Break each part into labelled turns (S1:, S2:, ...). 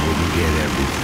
S1: Wouldn't get everything.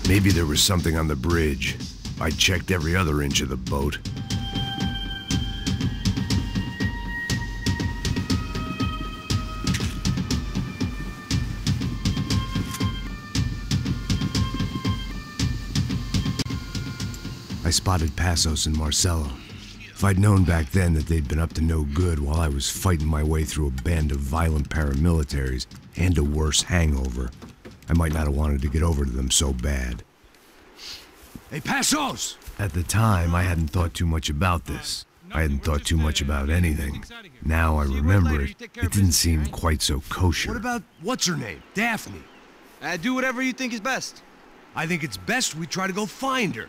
S1: Maybe there was something on the bridge. I checked every other inch of the boat. I spotted Passos and Marcelo. If I'd known back then that they'd been up to no good while I was fighting my way through a band of violent paramilitaries and a worse hangover, I might not have wanted to get over to them so bad. Hey, Passos! At the time, I hadn't thought too much about this. I hadn't thought too much about anything. Now I remember it, it didn't seem quite so kosher.
S2: What about, what's her name? Daphne?
S3: Do whatever you think is best.
S2: I think it's best we try to go find her.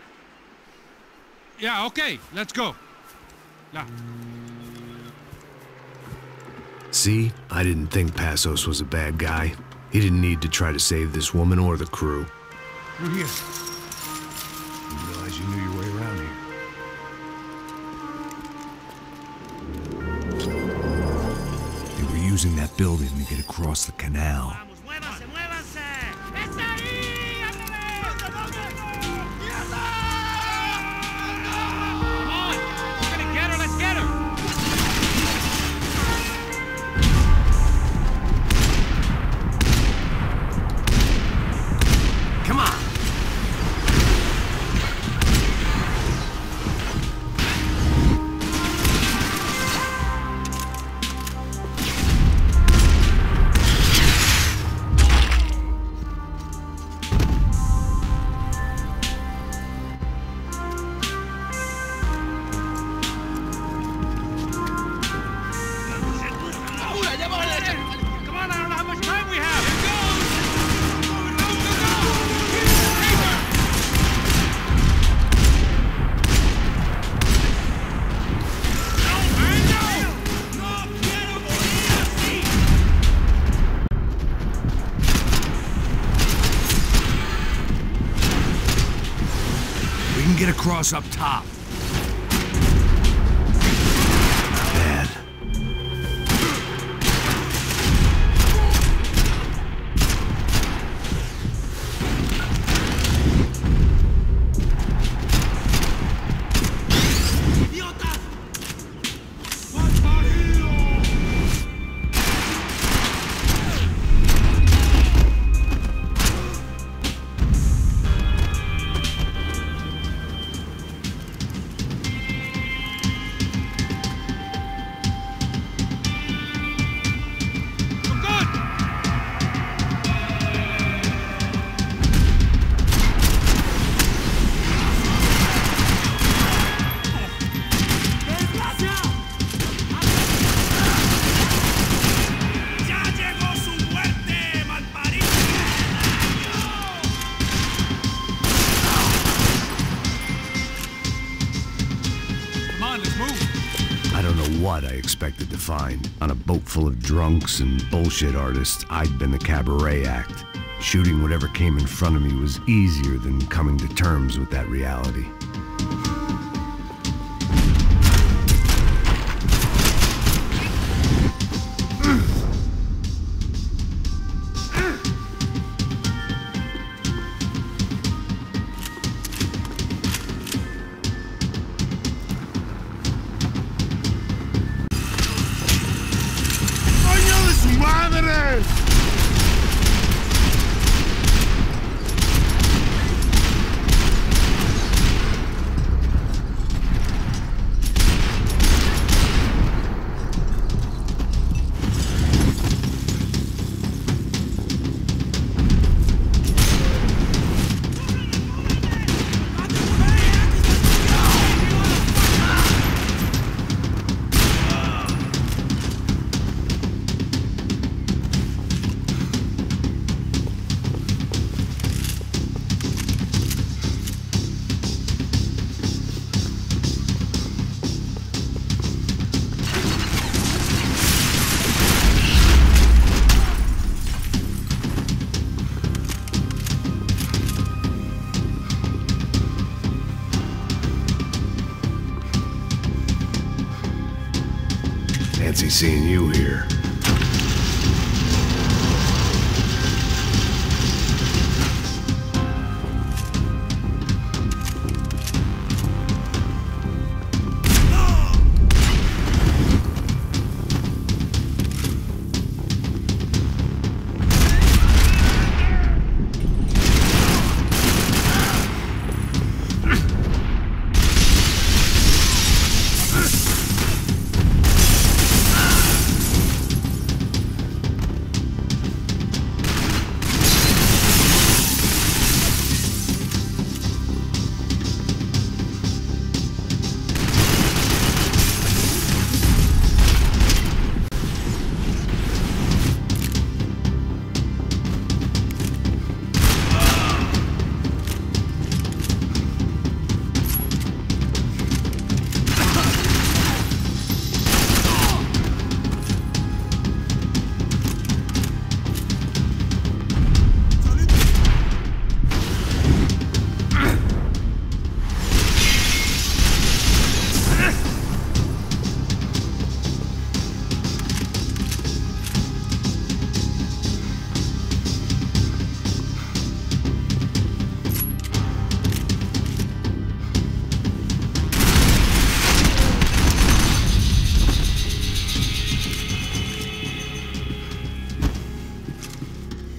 S4: Yeah, okay, let's go. Now.
S1: See? I didn't think Passos was a bad guy. He didn't need to try to save this woman or the crew.
S2: We're here. Didn't realize you knew your way around here.
S1: They were using that building to get across the canal.
S2: Get across up top.
S1: Bad. what I expected to find. On a boat full of drunks and bullshit artists, I'd been the cabaret act. Shooting whatever came in front of me was easier than coming to terms with that reality. Fancy seeing you here.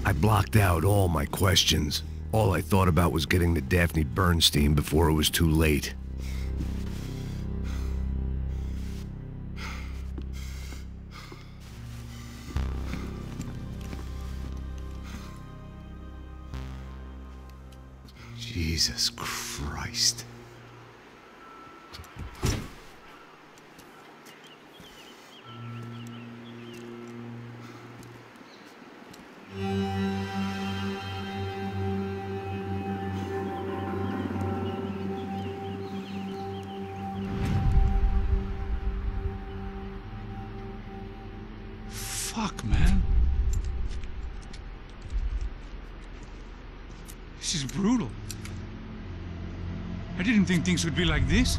S1: I blocked out all my questions. All I thought about was getting to Daphne Bernstein before it was too late. Jesus Christ.
S4: Fuck, man. This is brutal. I didn't think things would be like this.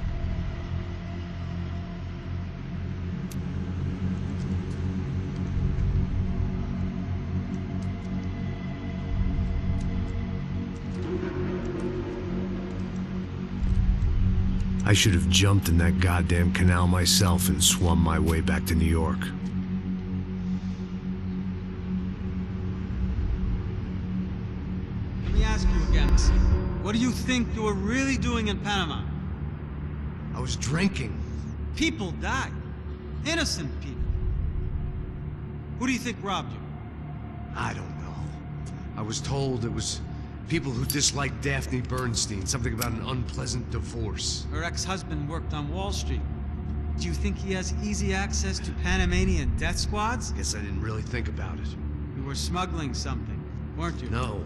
S1: I should have jumped in that goddamn canal myself and swum my way back to New York.
S3: Let me ask you again. What do you think you were really doing in Panama?
S1: I was drinking.
S3: People died. Innocent people. Who do you think robbed you?
S1: I don't know. I was told it was people who disliked Daphne Bernstein, something about an unpleasant divorce.
S3: Her ex-husband worked on Wall Street. Do you think he has easy access to Panamanian death squads?
S1: Guess I didn't really think about it.
S3: You were smuggling something, weren't you?
S1: No.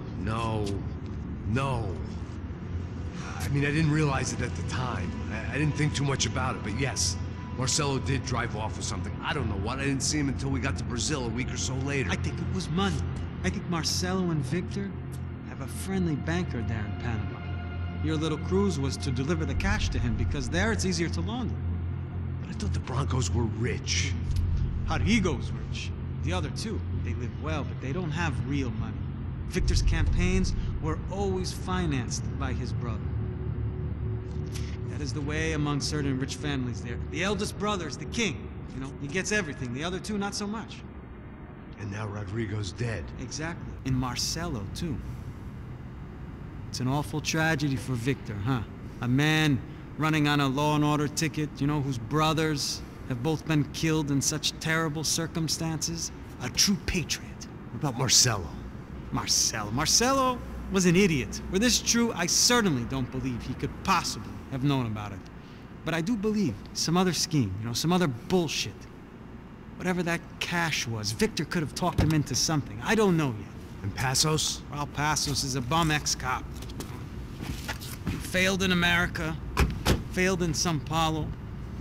S1: I mean, I didn't realize it at the time. I didn't think too much about it, but yes, Marcelo did drive off with something. I don't know what. I didn't see him until we got to Brazil a week or so later.
S3: I think it was money. I think Marcelo and Victor have a friendly banker there in Panama. Your little cruise was to deliver the cash to him because there it's easier to launder.
S1: But I thought the Broncos were rich.
S3: Rodrigo's rich. The other two, they live well, but they don't have real money. Victor's campaigns were always financed by his brother. That is the way among certain rich families there. The eldest brother is the king. You know, he gets everything. The other two, not so much.
S1: And now Rodrigo's dead.
S3: Exactly. And Marcelo, too. It's an awful tragedy for Victor, huh? A man running on a law and order ticket, you know, whose brothers have both been killed in such terrible circumstances. A true patriot.
S1: What about Marcelo?
S3: Marcelo was an idiot. Were this true, I certainly don't believe he could possibly have known about it. But I do believe some other scheme, you know, some other bullshit. Whatever that cash was, Victor could have talked him into something. I don't know yet.
S1: And Passos?
S3: Well, Passos is a bum ex-cop. He failed in America, failed in Sao Paulo.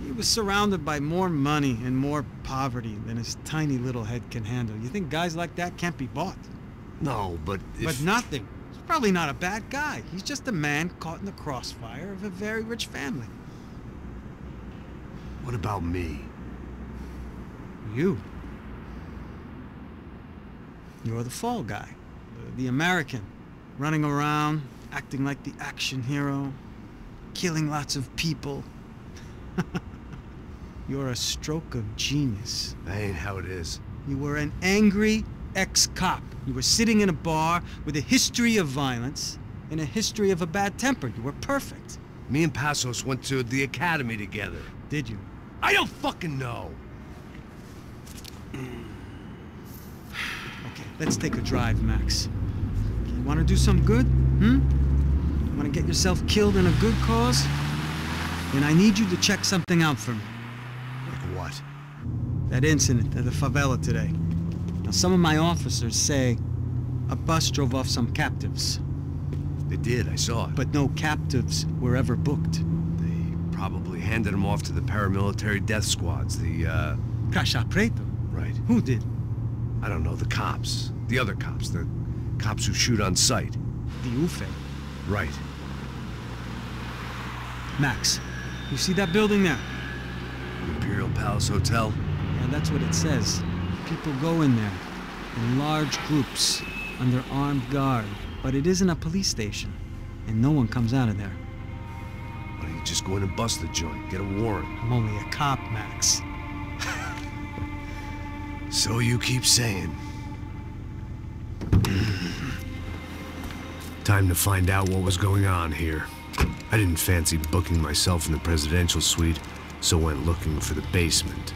S3: He was surrounded by more money and more poverty than his tiny little head can handle. You think guys like that can't be bought?
S1: No, but if...
S3: But nothing. He's probably not a bad guy. He's just a man caught in the crossfire of a very rich family.
S1: What about me?
S3: You. You're the fall guy. The American. Running around, acting like the action hero. Killing lots of people. You're a stroke of genius.
S1: That ain't how it is.
S3: You were an angry ex-cop. You were sitting in a bar with a history of violence and a history of a bad temper. You were perfect.
S1: Me and Passos went to the academy together.
S3: Did you?
S1: I don't fucking know.
S3: Okay, let's take a drive, Max. You want to do some good? You want to get yourself killed in a good cause? Then I need you to check something out for me.
S1: Like what?
S3: That incident at the favela today. Now, some of my officers say a bus drove off some captives.
S1: They did, I saw it.
S3: But no captives were ever booked.
S1: They probably handed them off to the paramilitary death squads, the,
S3: Caixa Preto?
S1: Right.
S3: Who did?
S1: I don't know, the cops. The other cops, the cops who shoot on sight.
S3: The UFE.
S1: Right.
S3: Max, you see that building there?
S1: Imperial Palace Hotel?
S3: Yeah, that's what it says. People go in there, in large groups, under armed guard. But it isn't a police station, and no one comes out of there.
S1: Why don't you just go in and bust the joint, get a warrant?
S3: I'm only a cop, Max.
S1: So you keep saying. Time to find out what was going on here. I didn't fancy booking myself in the presidential suite, so went looking for the basement.